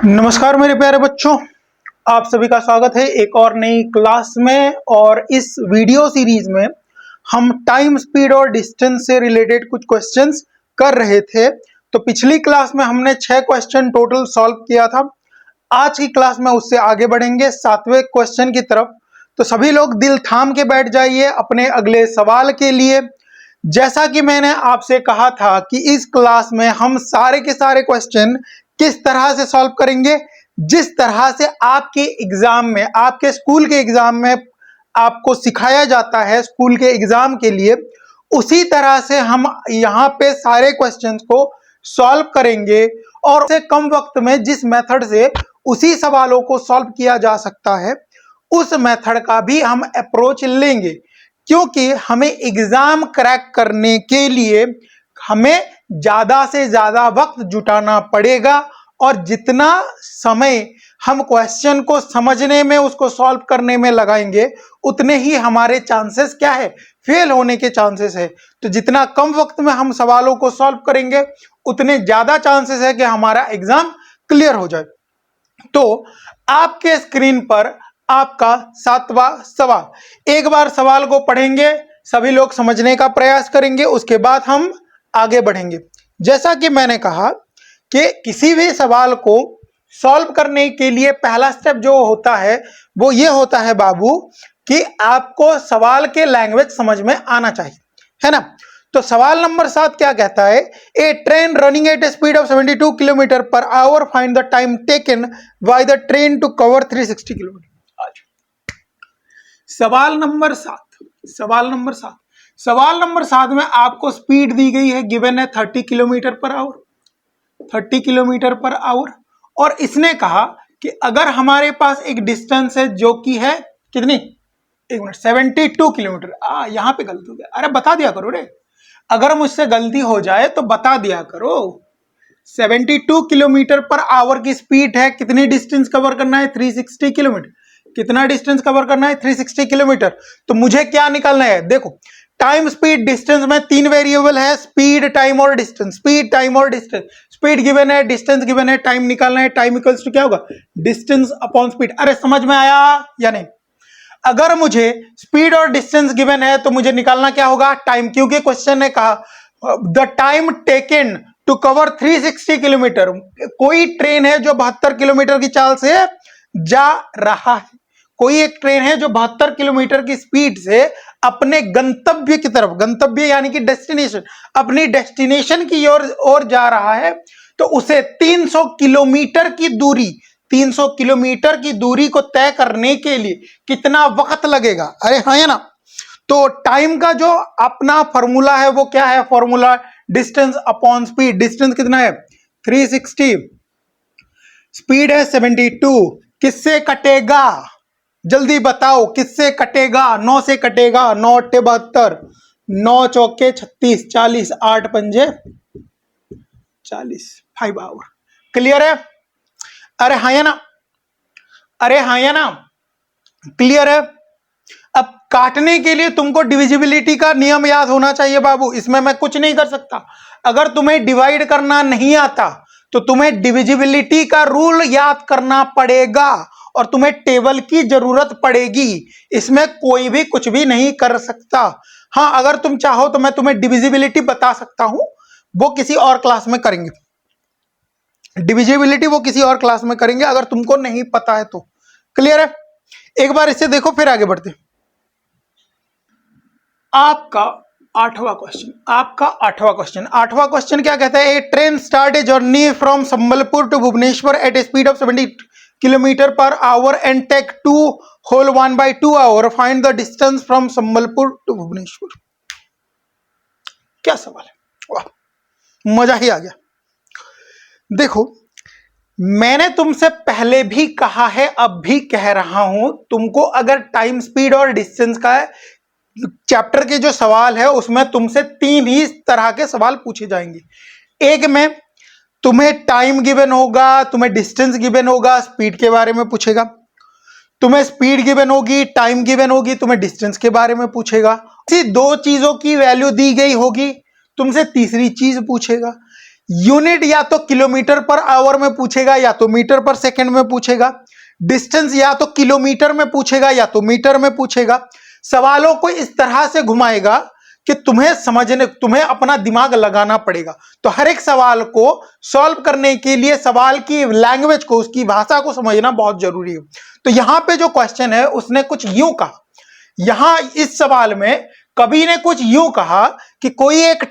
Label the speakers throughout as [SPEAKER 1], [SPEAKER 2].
[SPEAKER 1] नमस्कार मेरे प्यारे बच्चों, आप सभी का स्वागत है एक और नई क्लास में। और इस वीडियो सीरीज में हम टाइम, स्पीड और डिस्टेंस से रिलेटेड कुछ क्वेश्चंस कर रहे थे। तो पिछली क्लास में हमने 6 क्वेश्चन टोटल सॉल्व किया था। आज की क्लास में उससे आगे बढ़ेंगे 7वें क्वेश्चन की तरफ। तो सभी लोग दिल थाम के बैठ जाइए अपने अगले सवाल के लिए। जैसा कि मैंने आपसे कहा था कि इस क्लास में हम सारे के सारे क्वेश्चन किस तरह से सॉल्व करेंगे, जिस तरह से आपके एग्जाम में, आपके स्कूल के एग्जाम में आपको सिखाया जाता है स्कूल के एग्जाम के लिए, उसी तरह से हम यहाँ पे सारे क्वेश्चंस को सॉल्व करेंगे। और उससे कम वक्त में जिस मेथड से उसी सवालों को सॉल्व किया जा सकता है, उस मेथड का भी हम अप्रोच लेंगे, क्योंकि हमें एग्जाम क्रैक करने के लिए हमें ज्यादा से ज्यादा वक्त जुटाना पड़ेगा। और जितना समय हम क्वेश्चन को समझने में, उसको सॉल्व करने में लगाएंगे, उतने ही हमारे चांसेस क्या है, फेल होने के चांसेस है। तो जितना कम वक्त में हम सवालों को सॉल्व करेंगे, उतने ज्यादा चांसेस है कि हमारा एग्जाम क्लियर हो जाए। तो आपके स्क्रीन पर आपका 7वां सवाल, एक बार सवाल को पढ़ेंगे, सभी लोग समझने का प्रयास करेंगे, उसके बाद हम आगे बढ़ेंगे। जैसा कि मैंने कहा कि किसी भी सवाल को सॉल्व करने के लिए पहला स्टेप जो होता है वो ये होता है बाबू, कि आपको सवाल के लैंग्वेज समझ में आना चाहिए, है ना। तो सवाल नंबर 7 क्या कहता है, a train running at a speed of 72 kilometre per hour, find the time taken by the train to cover 360 kilometre. सवाल नंबर 7 में आपको स्पीड दी गई है, गिवन है 30 kilometre per our, 30 kilometre per our. और इसने कहा कि अगर हमारे पास एक डिस्टेंस है जो कि है कितनी, एक मिनट, 72 किलोमीटर। यहां पे गलती हो गया, अरे बता दिया करो रे, अगर मुझसे गलती हो जाए तो बता दिया करो। 72 किलोमीटर पर आवर की स्पीड है, कितनी डिस्टेंस कवर करना है, 360 किलोमीटर। कितना डिस्टेंस कवर करना है, 360 किलोमीटर। तो मुझे क्या निकालना है, देखो, टाइम, स्पीड, डिस्टेंस में 3 वेरिएबल है, स्पीड, टाइम और डिस्टेंस। स्पीड, टाइम और डिस्टेंस। स्पीड गिवन है, डिस्टेंस गिवन है, टाइम निकालना है। टाइम इक्वल्स टू क्या होगा, डिस्टेंस अपॉन स्पीड। अरे समझ में आया या नहीं। अगर मुझे स्पीड और डिस्टेंस गिवन है तो मुझे निकालना क्या होगा, टाइम, क्योंकि क्वेश्चन ने कहा the time taken to cover 360 kilometre. कोई ट्रेन है जो 72 किलोमीटर की चाल से जा रहा है, कोई एक ट्रेन है जो 72 किलोमीटर की स्पीड से अपने गंतव्य की तरफ, गंतव्य यानी कि डेस्टिनेशन, अपनी डेस्टिनेशन की ओर जा रहा है, तो उसे 300 किलोमीटर की दूरी, 300 किलोमीटर की दूरी को तय करने के लिए कितना वक्त लगेगा। अरे हाँ है ना। तो टाइम का जो अपना फॉर्मूला है वो क्या है, formula distance upon speed. Distance कितना है, 360, स्पीड है 72, किससे कटेगा, जल्दी बताओ किससे कटेगा, 9 से कटेगा, 9 अट्ठे 72, 9 चौके 36, 40, 8 पंजे 40, 5 आवर। क्लियर है, अरे हाँ या ना, अरे हाँ या ना, क्लियर है। अब काटने के लिए तुमको डिविजिबिलिटी का नियम याद होना चाहिए बाबू, इसमें मैं कुछ नहीं कर सकता। अगर तुम्हें डिवाइड करना नहीं आता तो तुम्हें डिविजिबिलिटी का रूल याद करना पड़ेगा और तुम्हें टेबल की जरूरत पड़ेगी, इसमें कोई भी कुछ भी नहीं कर सकता। हाँ, अगर तुम चाहो तो मैं तुम्हें डिविजिबिलिटी बता सकता हूं, वो किसी और क्लास में करेंगे, डिविजिबिलिटी वो किसी और क्लास में करेंगे अगर तुमको नहीं पता है तो। क्लियर है, एक बार इसे देखो फिर आगे बढ़ते। आपका 8वां क्वेश्चन क्या कहता है, a train start a journey from Sambalpur to Bhubaneswar at a speed of 70 kilometre per hour and take 1/2 hour, find the distance from Sambalpur to Bhubaneswar. क्या सवाल है, वाह मजा ही आ गया। देखो, मैंने तुमसे पहले भी कहा है, अब भी कह रहा हूं, तुमको अगर टाइम, स्पीड और डिस्टेंस का चैप्टर के जो सवाल है उसमें तुमसे 3 ही तरह के सवाल पूछे जाएंगे। एक में तुम्हें टाइम गिवन होगा, तुम्हें डिस्टेंस गिवन होगा, स्पीड के बारे में पूछेगा। तुम्हें स्पीड गिवन होगी, टाइम गिवन होगी, तुम्हें डिस्टेंस के बारे में पूछेगा। इसी 2 चीजों की वैल्यू दी गई होगी, तुमसे तीसरी चीज पूछेगा। यूनिट या तो किलोमीटर पर आवर में पूछेगा या तो मीटर पर सेकंड में पूछेगा, डिस्टेंस या तो किलोमीटर में पूछेगा या तो मीटर में पूछेगा। सवालों को इस तरह से घुमाएगा कि तुम्हें अपना दिमाग लगाना पड़ेगा। तो हर एक सवाल को सॉल्व करने के लिए सवाल की लैंग्वेज को, उसकी भाषा को समझना बहुत जरूरी है। तो यहां पे जो क्वेश्चन है उसने कुछ यूं कहा, यहां इस सवाल में कवि ने कुछ यूं कहा कि कोई एक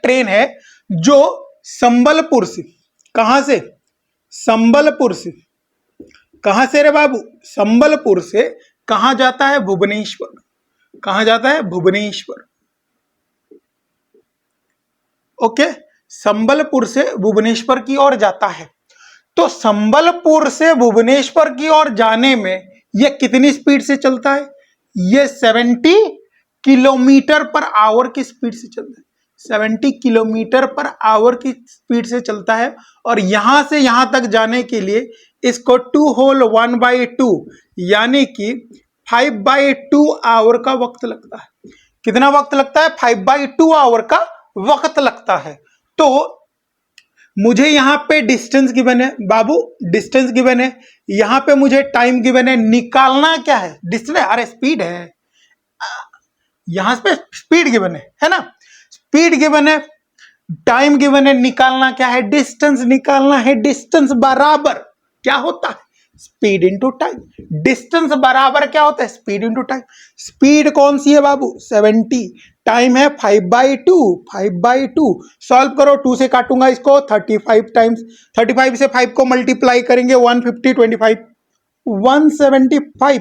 [SPEAKER 1] ट्रेन है जो संबलपुर से, कहां से, संबलपुर से, कहां से रे बाबू, संबलपुर से कहां जाता है, भुवनेश्वर। कहां जाता है, भुवनेश्वर। ओके, संबलपुर से भुवनेश्वर की ओर जाता है। तो संबलपुर से भुवनेश्वर की ओर जाने में यह कितनी स्पीड से चलता है, यह 70 किलोमीटर पर आवर की स्पीड से चलता है। 70 किलोमीटर पर आवर की स्पीड से चलता है। और यहां से यहां तक जाने के लिए इसको 2 होल 1/2 यानी कि 5/2 आवर का वक्त लगता है। कितना वक्त लगता है, 5/2 आवर का वक्त लगता है। तो मुझे यहां पे डिस्टेंस गिवन है बाबू, डिस्टेंस गिवन है, यहां पे मुझे टाइम गिवन है, निकालना क्या है, डिस्टेंस, अरे स्पीड है, यहां पे स्पीड गिवन है ना, स्पीड गिवन है, टाइम गिवन है, निकालना क्या है, डिस्टेंस निकालना है। डिस्टेंस बराबर क्या होता है, स्पीड इंटू टाइम। डिस्टेंस बराबर क्या होता है, स्पीड इंटू टाइम। स्पीड कौन सी है बाबू, 70, टाइम है 5/2, 5/2 सॉल्व करो, 2 से काटूंगा इसको, 35 टाइम्स, 35 से 5 को मल्टीप्लाई करेंगे, 150, 25, 175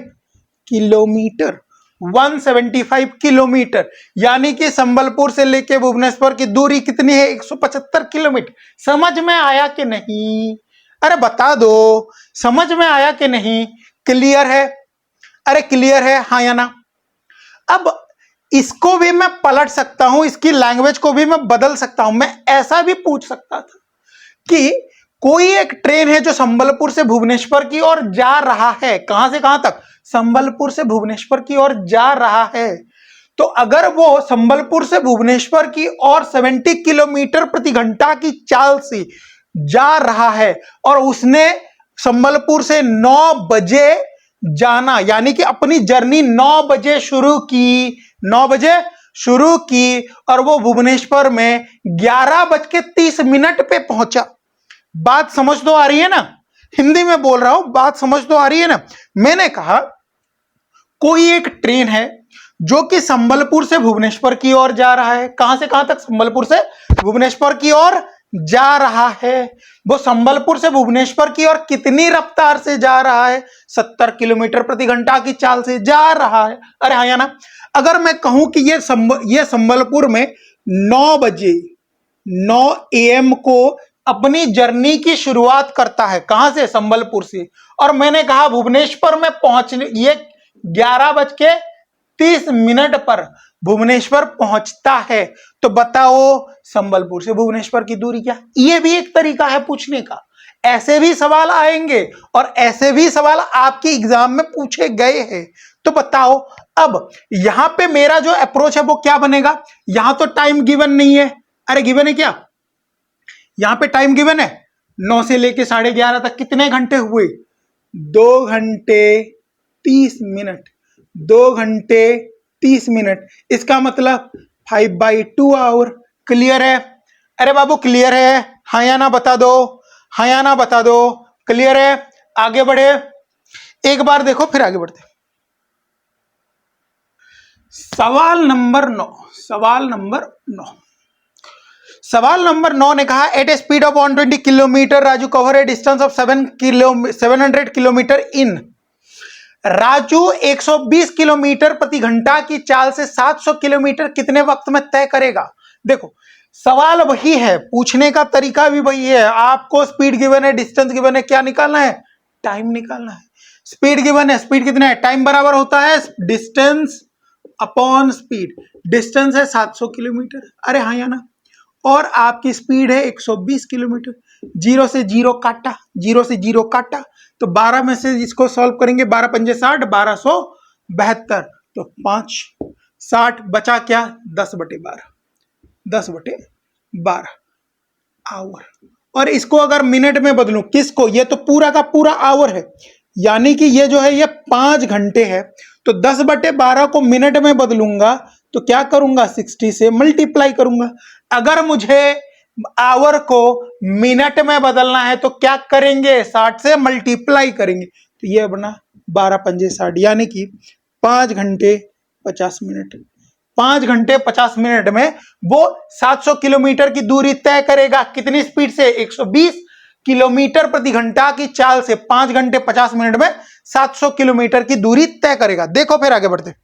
[SPEAKER 1] किलोमीटर, 175 किलोमीटर। यानी कि संबलपुर से लेके भुवनेश्वर की दूरी कितनी है, 175 किलोमीटर। समझ में आया कि नहीं, अरे बता दो, समझ में आया कि नहीं, क्लियर है, अरे क्लियर है, हाँ या ना। अब इसको भी मैं पलट सकता हूं, इसकी लैंग्वेज को भी मैं बदल सकता हूं। मैं ऐसा भी पूछ सकता था कि कोई एक ट्रेन है जो संबलपुर से भुवनेश्वर की ओर जा रहा है, कहां से कहां तक, संबलपुर से भुवनेश्वर की ओर जा रहा है। तो अगर वो संबलपुर से भुवनेश्वर की ओर 70 किलोमीटर प्रति घंटा की चाल से जा रहा है और उसने संबलपुर से 9 बजे जाना, यानी कि अपनी जर्नी 9 बजे शुरू की, 9 बजे शुरू की और वो भुवनेश्वर में 11:30 पे पहुंचा। बात समझ तो आ रही है ना, हिंदी में बोल रहा हूं, बात समझ तो आ रही है ना। मैंने कहा कोई एक ट्रेन है जो कि संबलपुर से भुवनेश्वर की ओर जा रहा है, कहां से कहां तक, संबलपुर से भुवनेश्वर की ओर जा रहा है। वो संबलपुर से भुवनेश्वर की ओर कितनी रफ्तार से जा रहा है, 70 किलोमीटर प्रति घंटा की चाल से जा रहा है। अरे हाँ या ना। अगर मैं कहूं कि ये संबलपुर में 9 बजे 9 AM को अपनी जर्नी की शुरुआत करता है, कहां से, संबलपुर से, और मैंने कहा भुवनेश्वर में पहुंचने, ये 11:30 पर भुवनेश्वर पहुंचता है। तो बताओ संबलपुर से भुवनेश्वर की दूरी क्या। यह भी एक तरीका है पूछने का। ऐसे भी सवाल आएंगे और ऐसे भी सवाल आपके एग्जाम में पूछे गए हैं। तो बताओ अब यहां पे मेरा जो अप्रोच है वो क्या बनेगा। यहां तो टाइम गिवन नहीं है, अरे गिवन है क्या, यहां पे टाइम गिवन है 9 से लेके 11:30 तक कितने घंटे हुए, 2 घंटे 30 मिनट, 2 घंटे 30 मिनट। इसका मतलब 5/2 आवर। क्लियर है, अरे बाबू क्लियर है, हाँ या ना बता दो, हाँ या ना बता दो। क्लियर है, आगे बढ़े, एक बार देखो फिर आगे बढ़ते। सवाल नंबर 9, सवाल नंबर 9, सवाल नंबर 9 ने कहा at a speed of 120 kilometre Raju cover a distance of 700 kilometre in. Raju 120 kilometre प्रति घंटा की चाल से 700 किलोमीटर कितने वक्त में तय करेगा। देखो सवाल वही है, पूछने का तरीका भी वही है। आपको स्पीड गिवन है, डिस्टेंस गिवन है, क्या निकालना है, टाइम निकालना है। स्पीड गिवन है, स्पीड कितना है, टाइम बराबर होता है डिस्टेंस अपॉन स्पीड। डिस्टेंस है 700 किलोमीटर, अरे हाँ या ना, और आपकी स्पीड है 120 किलोमीटर। 0 से 0 काटा, 0 से 0 काटा, तो 12 में से इसको सॉल्व करेंगे, 12 पंजे 60, 1272, तो 5 60 बचा क्या, 10/12, 10/12। 12 आवर। और इसको अगर मिनट में बदलूं, किसको, ये तो पूरा का पूरा आवर है, यानी कि ये जो है ये 5 घंटे है, तो 10/12 को मिनट में बदलूंगा तो क्या करूंगा, 60 से मल्टीप्लाई करूंगा। अगर मुझे आवर को मिनट में बदलना है तो क्या करेंगे, 60 से मल्टीप्लाई करेंगे, तो ये बना 12 पंजे 60, यानी कि 5 घंटे 50 मिनट। 5 घंटे 50 मिनट में वो 700 किलोमीटर की दूरी तय करेगा। कितनी स्पीड से, 120 किलोमीटर प्रति घंटा की चाल से 5 घंटे 50 मिनट में 700 किलोमीटर की दूरी तय करेगा। देखो फिर आगे बढ़ते,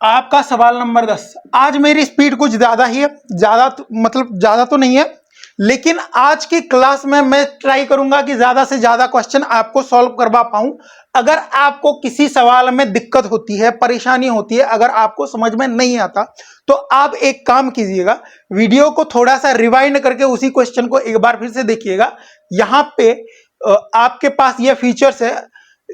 [SPEAKER 1] आपका सवाल नंबर 10। आज मेरी स्पीड कुछ ज्यादा ही है, मतलब ज्यादा तो नहीं है, लेकिन आज की क्लास में मैं ट्राई करूंगा कि ज्यादा से ज्यादा क्वेश्चन आपको सॉल्व करवा पाऊं। अगर आपको किसी सवाल में दिक्कत होती है, परेशानी होती है, अगर आपको समझ में नहीं आता, तो आप एक काम कीजिएगा, वीडियो को थोड़ा सा रिवाइंड करके उसी क्वेश्चन को एक बार फिर से देखिएगा। यहां पे आपके पास ये फीचर्स है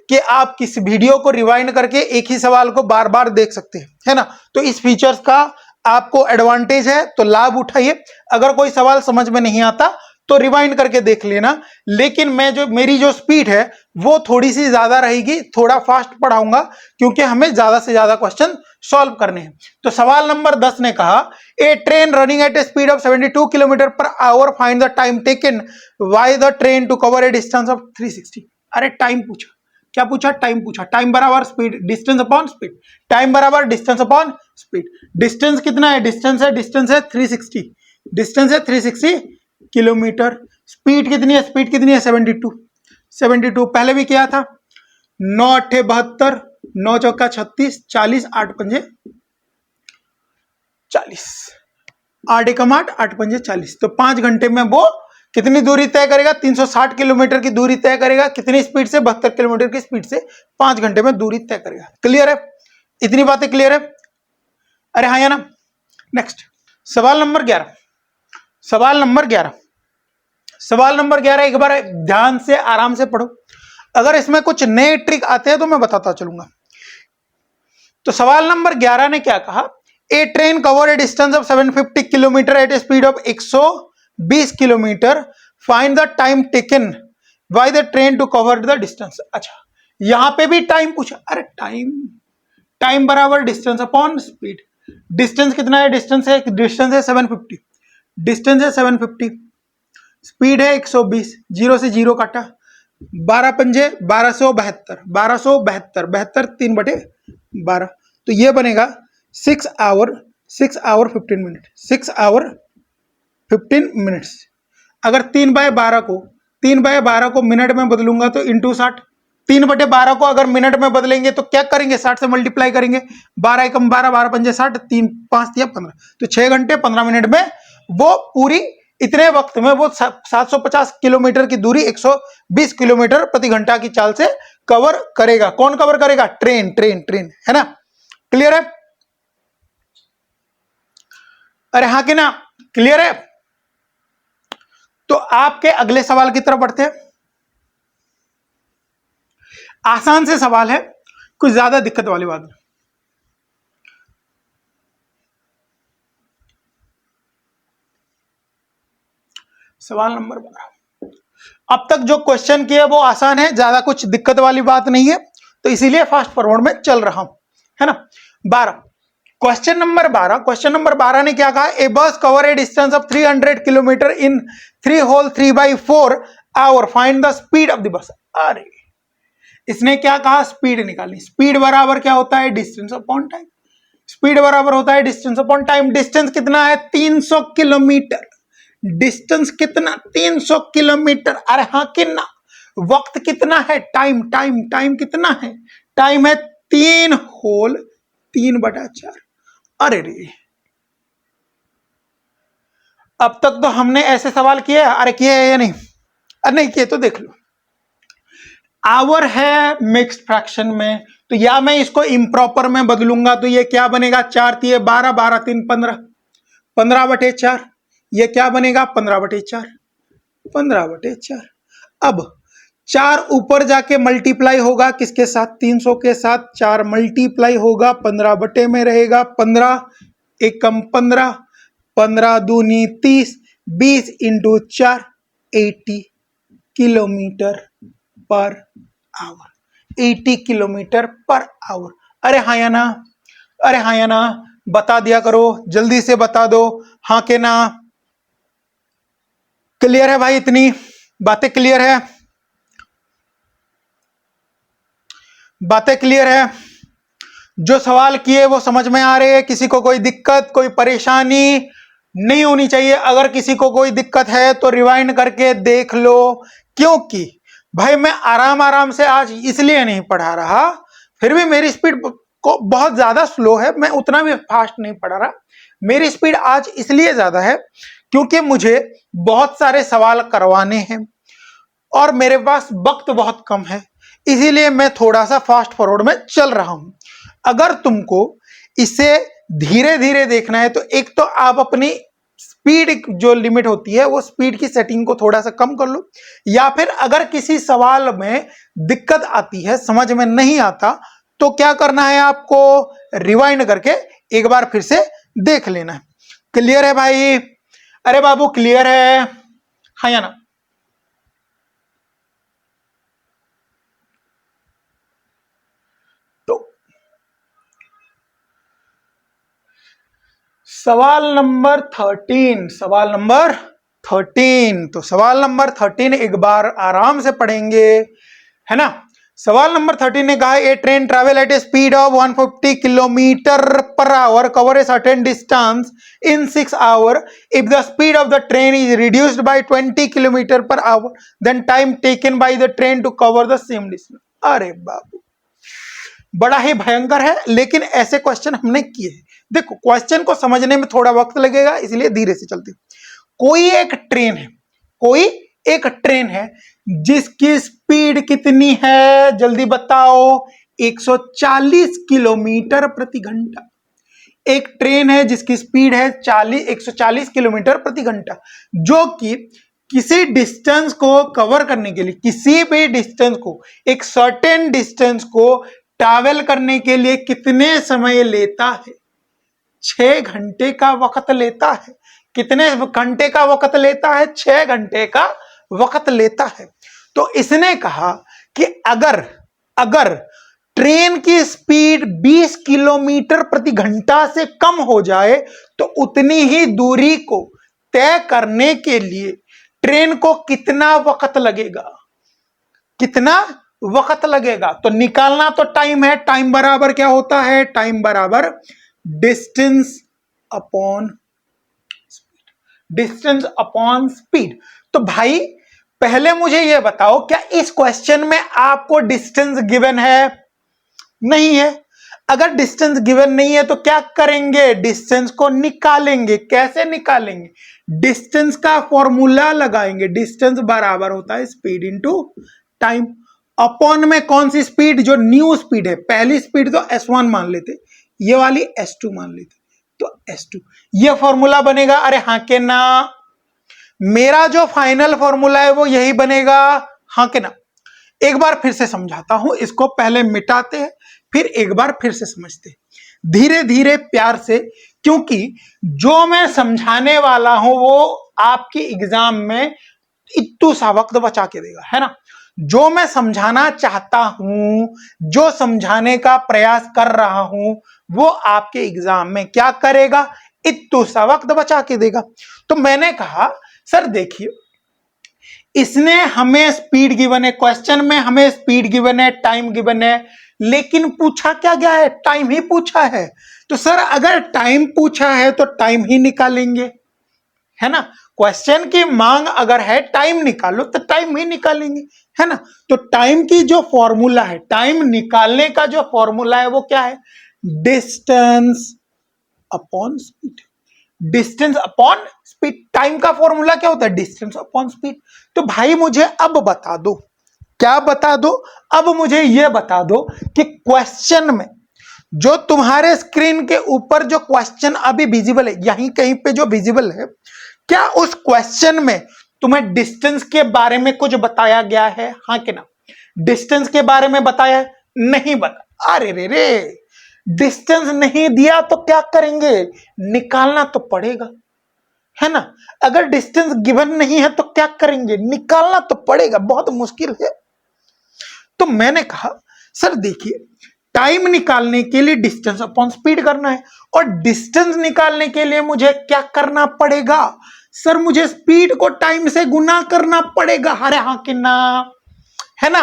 [SPEAKER 1] कि आप किस वीडियो को रिवाइंड करके एक ही सवाल को बार बार देख सकते हैं, है ना। तो इस फीचर्स का आपको एडवांटेज है, तो लाभ उठाइए। अगर कोई सवाल समझ में नहीं आता तो रिवाइंड करके देख लेना, लेकिन मेरी जो स्पीड है वो थोड़ी सी ज्यादा रहेगी, थोड़ा फास्ट पढ़ाऊंगा, क्योंकि हमें ज्यादा से ज्यादा क्वेश्चन सॉल्व करने हैं। तो सवाल नंबर 10 ने कहा, a train running at a speed of 72 kilometre per hour, find the time taken by the train to cover a distance of 360। अरे टाइम पूछा, क्या पूछा, टाइम पूछा। टाइम बराबर speed, distance upon speed, time बराबर distance upon speed. Distance कितना है, distance है 360, डिस्टेंस है 360 किलोमीटर। स्पीड कितनी है, स्पीड कितनी है, 72। पहले भी किया था, 9 8 72, 9 चौका 36, 40, 8 पंजे 40, 8 एकम 8, 8 पंजे 40। तो 5 घंटे में वो कितनी दूरी तय करेगा, 360 किलोमीटर की दूरी तय करेगा। कितनी स्पीड से, 72 किलोमीटर की स्पीड से 5 घंटे में दूरी तय करेगा। क्लियर है, इतनी बातें क्लियर है, अरे हाँ या ना। नेक्स्ट सवाल नंबर 11। सवाल नंबर 11 एक बार ध्यान से आराम से पढ़ो, अगर इसमें कुछ नए ट्रिक आते हैं तो मैं बताता चलूंगा। तो सवाल नंबर 11 ने क्या कहा, a train cover a distance of 750 kilometre at a speed of 120 kilometre, find the time taken by the train to cover the distance. अच्छा, यहां पे भी टाइम पूछा। अरे टाइम बराबर डिस्टेंस अपॉन स्पीड। डिस्टेंस कितना है, डिस्टेंस है 750, डिस्टेंस है 750, स्पीड है 120, 0 से 0 काटा, 12 पंजे 1272, 1272, 3/12, तो ये बनेगा 6 आवर 15 मिनट, 6 आवर 15 मिनट्स। अगर 3/12 को मिनट में बदलूंगा तो इंटू 60, 3/12 को अगर मिनट में बदलेंगे तो क्या करेंगे, 60 से मल्टीप्लाई करेंगे, 12 एकम 12, 12 पंजे 60, 3 5 या 15, तो 6 घंटे 15 मिनट में वो पूरी, इतने वक्त में वो 750 किलोमीटर की दूरी 120 किलोमीटर प्रति घंटा की चाल से कवर करेगा। कौन कवर करेगा, ट्रेन, है ना। क्लियर है, अरे हाँ कि ना, क्लियर है। तो आपके अगले सवाल की तरफ बढ़ते हैं। आसान से सवाल है, कुछ ज्यादा दिक्कत वाली बात नहीं। सवाल नंबर 12। अब तक जो क्वेश्चन किए वो आसान है, ज्यादा कुछ दिक्कत वाली बात नहीं है, तो इसीलिए फास्ट फॉरवर्ड में चल रहा हूं, है ना। 12, क्वेश्चन नंबर 12 ने क्या कहा, a bus cover a distance of 300 kilometre in 3 whole 3/4 hour, find the speed of the bus. अरे इसने क्या कहा, स्पीड निकालनी। स्पीड बराबर क्या होता है, डिस्टेंस अपॉन टाइम। स्पीड बराबर होता है डिस्टेंस अपॉन टाइम। डिस्टेंस कितना है, 300 किलोमीटर। डिस्टेंस कितना, 300 किलोमीटर। अरे हाँ कितना, वक्त कितना है, टाइम कितना है, टाइम है 3 होल 3/4। अरे रे, अब तक तो हमने ऐसे सवाल किए, अरे किए है या नहीं, अरे नहीं किए तो देख लो। आवर है मिक्स्ड फ्रैक्शन में, तो या मैं इसको इम्प्रॉपर में बदलूंगा तो ये क्या बनेगा, 4 3 12, 12 3 15, 15/4। ये क्या बनेगा, 15/4, 15/4। अब 4 ऊपर जाके मल्टीप्लाई होगा किसके साथ, 300 के साथ। 4 मल्टीप्लाई होगा 15 बटे में रहेगा 15, एकम 15, 15 दूनी 30, 20 into 4 80 kilometre per our, 80 kilometre per our. अरे हाँ या ना, अरे हाँ या ना, बता दिया करो, जल्दी से बता दो, हाँ के ना। क्लियर है भाई? इतनी बातें क्लियर है? बातें क्लियर है? जो सवाल किए वो समझ में आ रहे हैं? किसी को कोई दिक्कत, कोई परेशानी नहीं होनी चाहिए। अगर किसी को कोई दिक्कत है तो रिवाइंड करके देख लो, क्योंकि भाई मैं आराम आराम से आज इसलिए नहीं पढ़ा रहा, फिर भी मेरी स्पीड को बहुत ज्यादा स्लो है, मैं उतना भी फास्ट नहीं पढ़ा रहा। मेरी स्पीड आज इसलिए ज्यादा है क्योंकि मुझे बहुत सारे सवाल करवाने हैं और मेरे पास वक्त बहुत कम है, इसीलिए मैं थोड़ा सा फास्ट फॉरवर्ड में चल रहा हूं। अगर तुमको इसे धीरे धीरे देखना है तो एक तो आप अपनी स्पीड जो लिमिट होती है वो स्पीड की सेटिंग को थोड़ा सा कम कर लो, या फिर अगर किसी सवाल में दिक्कत आती है, समझ में नहीं आता, तो क्या करना है आपको, रिवाइंड करके एक बार फिर से देख लेना है। क्लियर है भाई? अरे बाबू क्लियर है, हाँ या ना? सवाल नंबर 13, सवाल नंबर 13, तो सवाल नंबर 13 एक बार आराम से पढ़ेंगे, है ना। सवाल नंबर 13 ने कहा a train travel at a speed of 150 kilometre per hour cover a certain distance in 6 hour. If the speed of the train is reduced by 20 kilometre per hour, then time taken by the train to cover the same distance. अरे बाबू, बड़ा ही भयंकर है, लेकिन ऐसे question हमने किए हैं। देखो, क्वेश्चन को समझने में थोड़ा वक्त लगेगा, इसलिए धीरे से चलते। कोई एक ट्रेन है, कोई एक ट्रेन है जिसकी स्पीड कितनी है, जल्दी बताओ, 140 किलोमीटर प्रति घंटा। एक ट्रेन है जिसकी स्पीड है 140 किलोमीटर प्रति घंटा, जो कि किसी डिस्टेंस को कवर करने के लिए, किसी भी डिस्टेंस को, एक सर्टेन डिस्टेंस को ट्रैवल करने के लिए कितने समय लेता है? 6 घंटे का वक्त लेता है। कितने घंटे का वक्त लेता है? 6 घंटे का वक्त लेता है। तो इसने कहा कि अगर ट्रेन की स्पीड 20 किलोमीटर प्रति घंटा से कम हो जाए तो उतनी ही दूरी को तय करने के लिए ट्रेन को कितना वक्त लगेगा? कितना वक्त लगेगा? तो निकालना तो टाइम है। टाइम बराबर क्या होता है? टाइम बराबर distance upon speed, distance upon speed. तो भाई पहले मुझे यह बताओ, क्या इस क्वेश्चन में आपको डिस्टेंस गिवन है? नहीं है। अगर डिस्टेंस गिवन नहीं है तो क्या करेंगे? डिस्टेंस को निकालेंगे। कैसे निकालेंगे? डिस्टेंस का फॉर्मूला लगाएंगे। डिस्टेंस बराबर होता है स्पीड इंटू टाइम। अपॉन में कौन सी स्पीड? जो न्यू स्पीड है, पहली स्पीड तो S1 मान लेते, ये वाली S2 मान लेते, तो S2, ये फॉर्मूला बनेगा। अरे हाँ के ना? मेरा जो फाइनल फॉर्मूला है वो यही बनेगा, हाँ के ना? एक बार फिर से समझाता हूं, इसको पहले मिटाते हैं, फिर एक बार फिर से समझते हैं, धीरे धीरे प्यार से, क्योंकि जो मैं समझाने वाला हूं वो आपकी एग्जाम में इतू सा वक्त बचा के देगा, है ना। जो मैं समझाना चाहता हूं, जो समझाने का प्रयास कर रहा हूं, वो आपके एग्जाम में क्या करेगा? इतू सा वक्त बचा के देगा। तो मैंने कहा सर देखिए, इसने हमें स्पीड गिवन है, क्वेश्चन में हमें स्पीड गिवन है, टाइम गिवन है, लेकिन पूछा क्या गया है? टाइम ही पूछा है। तो सर अगर टाइम पूछा है तो टाइम ही निकालेंगे, है ना। क्वेश्चन की मांग अगर है टाइम निकालो तो टाइम ही निकालेंगे, है ना। तो टाइम की जो फॉर्मूला है, टाइम निकालने का जो फॉर्मूला है वो क्या है? Distance upon speed. Distance upon speed. Time का फॉर्मूला क्या होता है? Distance upon speed. तो भाई मुझे अब बता दो, क्या बता दो? अब मुझे यह बता दो कि क्वेश्चन में जो तुम्हारे स्क्रीन के ऊपर जो क्वेश्चन अभी विजिबल है, यहीं कहीं पे जो विजिबल है, क्या उस क्वेश्चन में तुम्हें डिस्टेंस के बारे में कुछ बताया गया है? हाँ कि ना? डिस्टेंस के बारे में बताया है? नहीं बता। अरे रे रे, डिस्टेंस नहीं दिया तो क्या करेंगे, निकालना तो पड़ेगा, है ना। अगर डिस्टेंस गिवन नहीं है तो क्या करेंगे, निकालना तो पड़ेगा, बहुत मुश्किल है। तो मैंने कहा सर देखिए, टाइम निकालने के लिए डिस्टेंस अपॉन स्पीड करना है, और डिस्टेंस निकालने के लिए मुझे क्या करना पड़ेगा, सर मुझे स्पीड को टाइम से गुना करना पड़ेगा। अरे हाँ कि ना, है ना,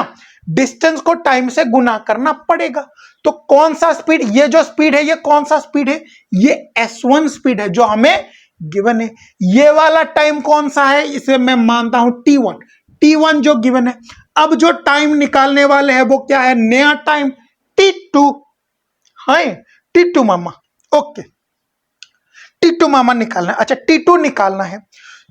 [SPEAKER 1] डिस्टेंस को टाइम से गुना करना पड़ेगा। तो कौन सा स्पीड, ये जो स्पीड है ये कौन सा स्पीड है, ये S1 स्पीड है जो हमें गिवन है। ये वाला टाइम कौन सा है, इसे मैं मानता हूं T1 जो गिवन है। अब जो टाइम निकालने वाले हैं वो क्या है, नया टाइम T2 है, T2 मामा, ओके, T2 मामा निकालना है। अच्छा T2 निकालना है,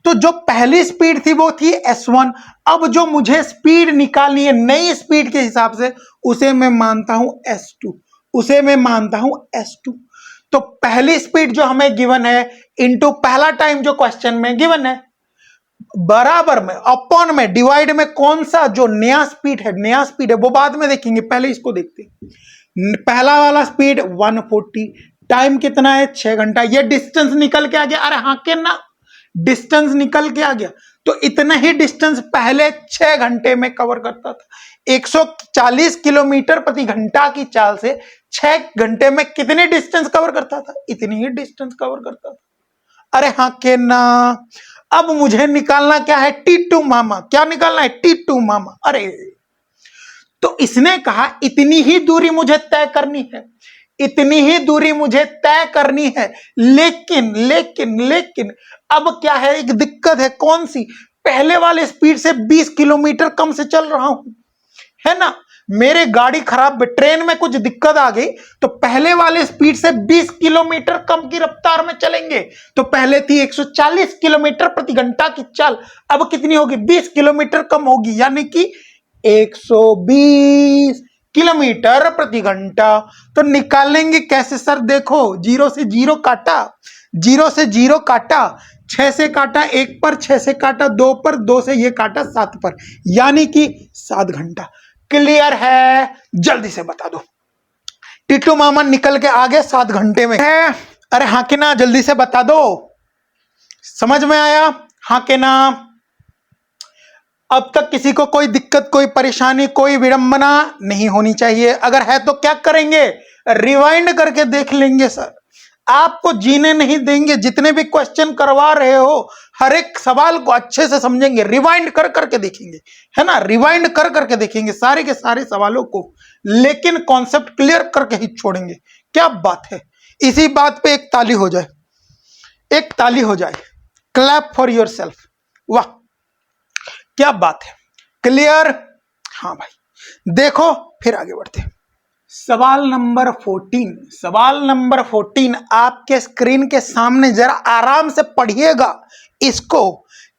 [SPEAKER 1] तो जो पहली स्पीड थी वो थी S1। अब जो मुझे स्पीड निकालनी है नई स्पीड के हिसाब से, उसे मैं मानता हूं S2, उसे मैं मानता हूं S2। तो पहली स्पीड जो हमें गिवन है इनटू पहला टाइम जो क्वेश्चन में गिवन है, बराबर में अपॉन में डिवाइड में कौन सा जो नया स्पीड है वो बाद में देखेंगे, पहले इसको देखते हैं। पहला वाला स्पीड 140, टाइम कितना है 6 घंटा, ये डिस्टेंस निकल के आ गया। अरे हाँ के ना, डिस्टेंस निकल के आ गया। तो इतना ही डिस्टेंस पहले 6 घंटे में कवर करता था। 140 किलोमीटर प्रति घंटा की चाल से 6 घंटे में कितने डिस्टेंस कवर करता था, इतनी ही डिस्टेंस कवर करता था। अरे हाँ के ना। अब मुझे निकालना क्या है, T2 मामा, क्या निकालना है, T2 मामा। अरे तो इसने कहा इतनी ही दूरी मुझे तय करनी है, इतनी ही दूरी मुझे तय करनी है, लेकिन लेकिन लेकिन अब क्या है, एक दिक्कत है, कौन सी, पहले वाले स्पीड से 20 किलोमीटर कम से चल रहा हूं, है ना। मेरे गाड़ी खराब, ट्रेन में कुछ दिक्कत आ गई तो पहले वाले स्पीड से 20 किलोमीटर कम की रफ्तार में चलेंगे। तो पहले थी 140 किलोमीटर प्रति घंटा की चाल, अब कितनी होगी, 20 किलोमीटर कम होगी, यानी कि 120 किलोमीटर प्रति घंटा। तो निकालेंगे कैसे सर, देखो 0 से 0 काटा, 0 से 0 काटा, 6 से काटा 1 पर, 6 से काटा 2 पर, 2 से ये काटा 7 पर, यानी कि 7 घंटा। क्लियर है, जल्दी से बता दो। टीटू मामा निकल के आगे 7 घंटे में है। अरे हाँ के ना, जल्दी से बता दो, समझ में आया, हाँ के ना। अब तक किसी को कोई दिक्कत, कोई परेशानी, कोई विडंबना नहीं होनी चाहिए। अगर है तो क्या करेंगे, रिवाइंड करके देख लेंगे सर, आपको जीने नहीं देंगे। जितने भी क्वेश्चन करवा रहे हो हर एक सवाल को अच्छे से समझेंगे, रिवाइंड कर करके देखेंगे, है ना, रिवाइंड कर करके देखेंगे सारे के सारे सवालों को, लेकिन कॉन्सेप्ट क्लियर करके ही छोड़ेंगे। क्या बात है, इसी बात पे एक ताली हो जाए, एक ताली हो जाए, क्लैप फॉर योर सेल्फ, वाह क्या बात है। क्लियर, हाँ भाई, देखो फिर आगे बढ़ते हैं। सवाल नंबर 14, सवाल नंबर 14 आपके स्क्रीन के सामने, जरा आराम से पढ़िएगा इसको,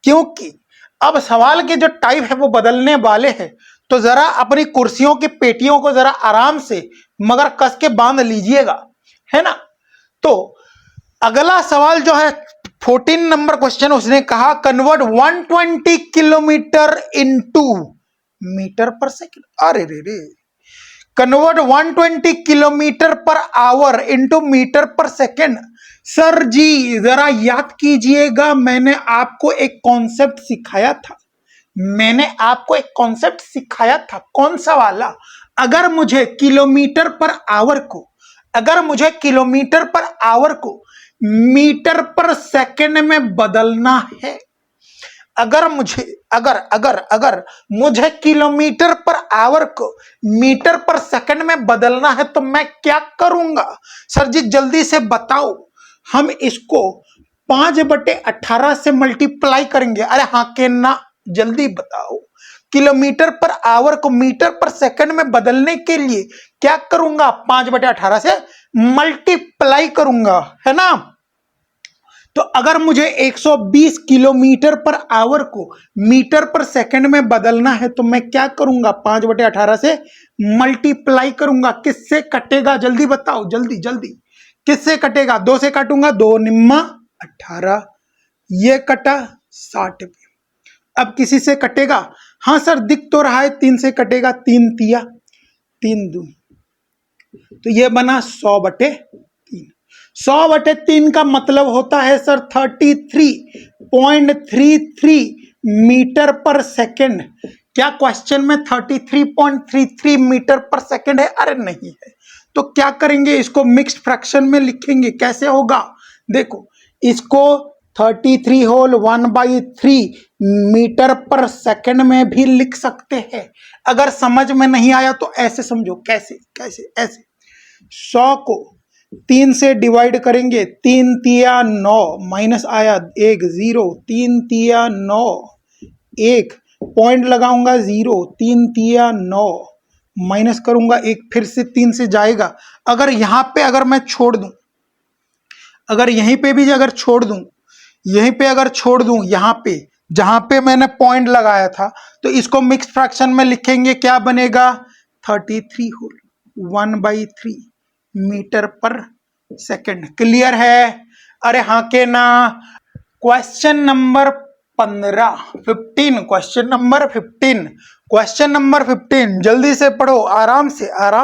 [SPEAKER 1] क्योंकि अब सवाल के जो टाइप है वो बदलने वाले हैं। तो जरा अपनी कुर्सियों की पेटियों को जरा आराम से मगर कस के बांध लीजिएगा, है ना। तो अगला सवाल जो है 14 नंबर क्वेश्चन, उसने कहा convert 120 kilometre into metre per second. अरे रे रे, convert 120 kilometre per hour into metre per second. Sir जी जरा याद कीजिएगा, मैंने आपको एक कॉन्सेप्ट सिखाया था, मैंने आपको एक कॉन्सेप्ट सिखाया था, कौन सा वाला, अगर मुझे किलोमीटर पर आवर को, अगर मुझे किलोमीटर पर आवर को मीटर पर सेकंड में बदलना है, अगर मुझे अगर अगर अगर मुझे किलोमीटर पर आवर को मीटर पर सेकंड में बदलना है तो मैं क्या करूंगा। सर जी जल्दी से बताओ, हम इसको 5/18 से मल्टीप्लाई करेंगे। अरे हाँ के ना, जल्दी बताओ, किलोमीटर पर आवर को मीटर पर सेकंड में बदलने के लिए क्या करूंगा, 5/18 से मल्टीप्लाई करूंगा, है ना। तो अगर मुझे 120 किलोमीटर पर आवर को मीटर पर सेकंड में बदलना है तो मैं क्या करूंगा, 5/18 से मल्टीप्लाई करूंगा। किससे कटेगा, जल्दी बताओ, जल्दी जल्दी, किससे कटेगा, 2 से काटूंगा, 2 निम्मा 18, ये कटा 60 पे। अब किसी से कटेगा, हाँ सर दिख तो रहा है, 3 से कटेगा, 3 तिया 3 दूनी तो ये बना 100/3। 100/3 का मतलब होता है सर 33.33 मीटर पर सेकेंड। क्या क्वेश्चन में 33.33 मीटर पर सेकेंड है? अरे नहीं है। तो क्या करेंगे, इसको मिक्स्ड फ्रैक्शन में लिखेंगे। कैसे होगा, देखो, इसको 33 होल 1/3 मीटर पर सेकेंड में भी लिख सकते हैं। अगर समझ में नहीं आया तो ऐसे समझो, कैसे कैसे ऐसे 100 को 3 से डिवाइड करेंगे, 3 तिया 9, माइनस आया 1 0, 3 तिया 9 1, पॉइंट लगाऊंगा 0, 3 तिया 9, माइनस करूंगा 1, फिर से 3 से जाएगा। अगर यहां पे अगर मैं छोड़ दूं, अगर यहीं पे भी अगर छोड़ दूं, यहीं पे अगर छोड़ दूं, यहां पे जहां पे मैंने पॉइंट लगाया था, तो इसको मिक्स फ्रैक्शन में लिखेंगे। क्या बनेगा, 33 whole 1/3 metre per second. Clear है? अरे हाँ के ना। क्वेश्चन नंबर 15 15, क्वेश्चन नंबर 15 जल्दी से पढ़ो, आराम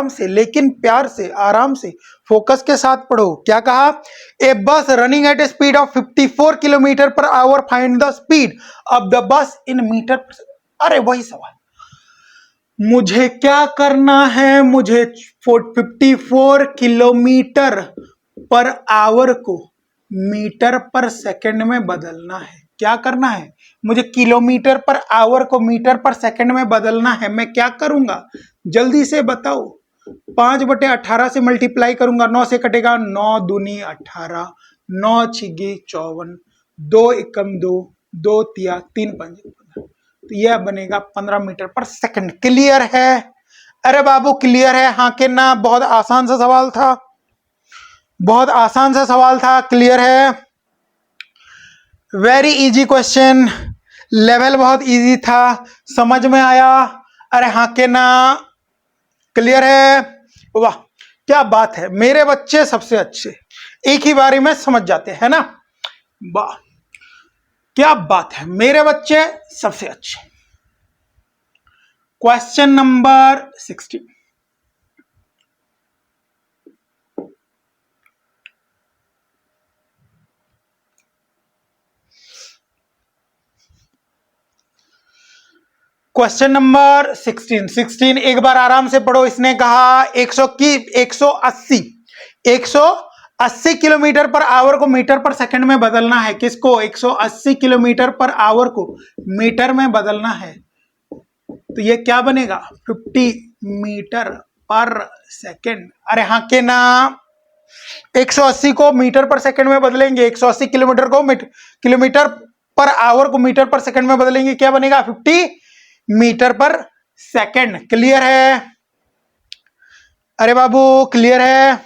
[SPEAKER 1] से लेकिन प्यार से, आराम से फोकस के साथ पढ़ो। क्या कहा, a bus running at a speed of 54 kilometre per hour, find the speed of the bus in metre पर। अरे वही सवाल, मुझे क्या करना है, मुझे 54 किलोमीटर पर आवर को मीटर पर सेकंड में बदलना है। क्या करना है, मुझे किलोमीटर पर आवर को मीटर पर सेकंड में बदलना है। मैं क्या करूंगा, जल्दी से बताओ। 5/18 से मल्टीप्लाई करूंगा, 9 से कटेगा, 9 दूनी 18, 9 छिगी 54, 2 एकम 2, 2 तिया 3 5, तो यह बनेगा 15 मीटर पर सेकंड। क्लियर है? अरे बाबू क्लियर है? हाँ के ना। बहुत आसान सा सवाल था, बहुत आसान सा सवाल था। क्लियर है? वेरी इजी क्वेश्चन, लेवल बहुत इजी था, समझ में आया? अरे हाँ के ना। क्लियर है? वाह क्या बात है, मेरे बच्चे सबसे अच्छे, एक ही बारी में समझ जाते हैं ना। वाह क्या बात है, मेरे बच्चे सबसे अच्छे। क्वेश्चन नंबर 16, क्वेश्चन नंबर 16 एक बार आराम से पढ़ो। इसने कहा 180 किलोमीटर पर आवर को मीटर पर सेकंड में बदलना है। किसको, 180 किलोमीटर पर आवर को मीटर में बदलना है। तो ये क्या बनेगा, 50 मीटर पर सेकंड। अरे हाँ के ना। 180 को मीटर पर सेकंड में बदलेंगे, 180 किलोमीटर को किलोमीटर पर आवर को मीटर पर सेकंड में बदलेंगे, क्या बनेगा, 50 मीटर पर सेकंड। क्लियर है? अरे बाबू क्लियर है?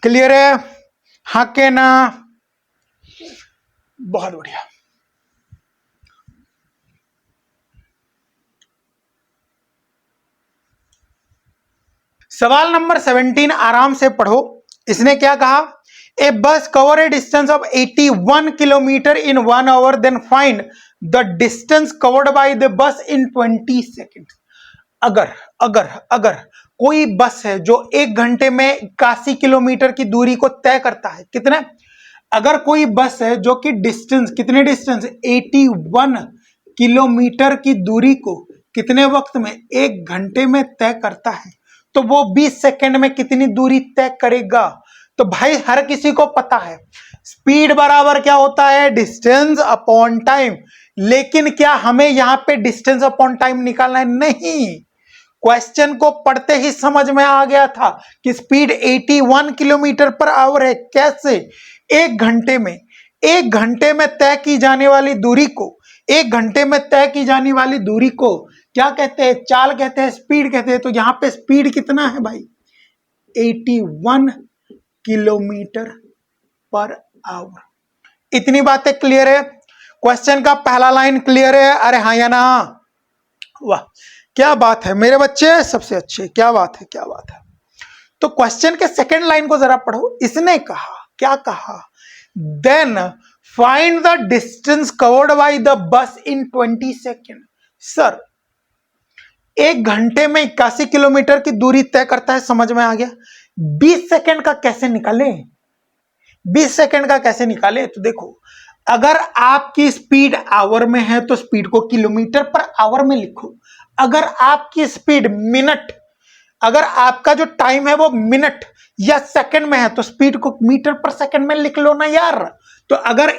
[SPEAKER 1] क्लियर है? हाँ के ना। बहुत बढ़िया। सवाल नंबर 17 आराम से पढ़ो। इसने क्या कहा, a bus cover a distance of 81 kilometre in 1 hour, then find the distance covered by the bus in 20 seconds. अगर अगर अगर कोई बस है जो 1 घंटे में 81 किलोमीटर की दूरी को तय करता है, कितने, अगर कोई बस है जो कि डिस्टेंस, कितने डिस्टेंस, 81 किलोमीटर की दूरी को कितने वक्त में, 1 घंटे में तय करता है, तो वो 20 सेकंड में कितनी दूरी तय करेगा। तो भाई हर किसी को पता है स्पीड बराबर क्या होता है, डिस्टेंस अपॉन टाइम। लेकिन क्या हमें यहां पे डिस्टेंस अपॉन टाइम निकालना है? नहीं, क्वेश्चन को पढ़ते ही समझ में आ गया था कि स्पीड 81 किलोमीटर पर आवर है। कैसे, 1 घंटे में तय की जाने वाली दूरी को, 1 घंटे में तय की जाने वाली दूरी को क्या कहते हैं, चाल कहते हैं, स्पीड कहते हैं। तो यहां पे स्पीड कितना है भाई, 81 किलोमीटर पर आवर। इतनी बातें क्लियर है? क्वेश्चन का पहला लाइन क्लियर है? अरे हाँ या ना। वाह क्या बात है, मेरे बच्चे सबसे अच्छे, क्या बात है, क्या बात है। तो क्वेश्चन के सेकंड लाइन को जरा पढ़ो। इसने कहा, क्या कहा, then find the distance covered by the bus in 20 second. Sir 1 घंटे में 81 किलोमीटर की दूरी तय करता है, समझ में आ गया। 20 सेकंड का कैसे निकाले, 20 सेकंड का कैसे निकाले? तो देखो, अगर आपकी स्पीड आवर में है तो स्पीड को किलोमीटर पर आवर में लिखो। अगर आपकी स्पीड मिनट, अगर आपका जो टाइम है वो मिनट या सेकंड में है तो स्पीड को मीटर पर सेकंड में लिख लो ना यार। तो अगर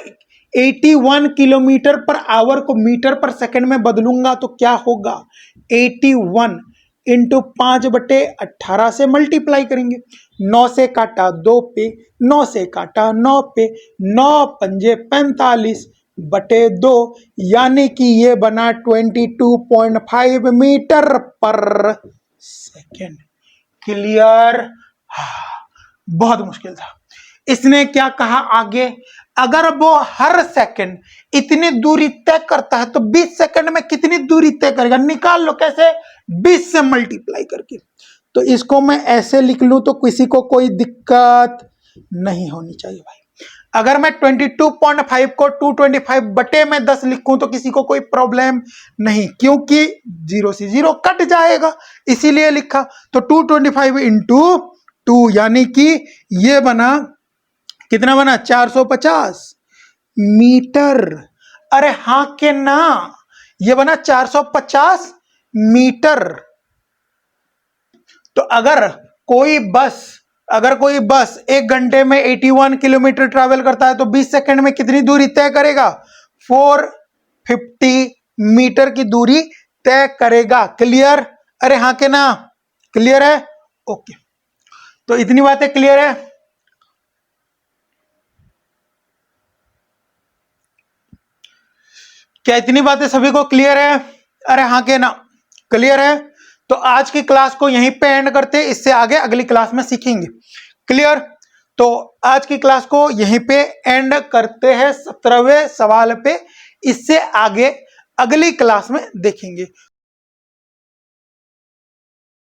[SPEAKER 1] 81 किलोमीटर पर आवर को मीटर पर सेकंड में बदलूंगा तो क्या होगा, 81 इंटू 5/18 से मल्टीप्लाई करेंगे। 9 से काटा 2 पे, 9 से काटा 9 पे, 9 पंजे 45/2, यानी कि ये बना 22.5 मीटर पर सेकेंड। क्लियर? बहुत मुश्किल था। इसने क्या कहा आगे, अगर वो हर सेकंड इतनी दूरी तय करता है तो 20 सेकंड में कितनी दूरी तय करेगा, निकाल लो। कैसे? 20 से मल्टीप्लाई करके। तो इसको मैं ऐसे लिख लूं तो किसी को कोई दिक्कत नहीं होनी चाहिए भाई। अगर मैं 22.5 को 225/10 लिखूं तो किसी को कोई प्रॉब्लम नहीं, क्योंकि 0 से 0 कट जाएगा, इसीलिए लिखा। तो 225 इंटू 2, यानी कि ये बना, कितना बना, 450 मीटर। अरे हाँ के ना, ये बना 450 मीटर। तो अगर कोई बस 1 घंटे में 81 किलोमीटर ट्रैवल करता है तो 20 सेकंड में कितनी दूरी तय करेगा, 450 मीटर की दूरी तय करेगा। क्लियर? अरे हाँ के ना, क्लियर है? ओके, तो इतनी बातें क्लियर है। क्या इतनी बातें सभी को क्लियर है? अरे हाँ के ना, क्लियर है। तो आज की क्लास को यहीं पे एंड करते हैं, इससे आगे अगली क्लास में सीखेंगे। क्लियर? तो आज की क्लास को यहीं पे एंड करते हैं 17वें सवाल पे, इससे आगे अगली क्लास में देखेंगे।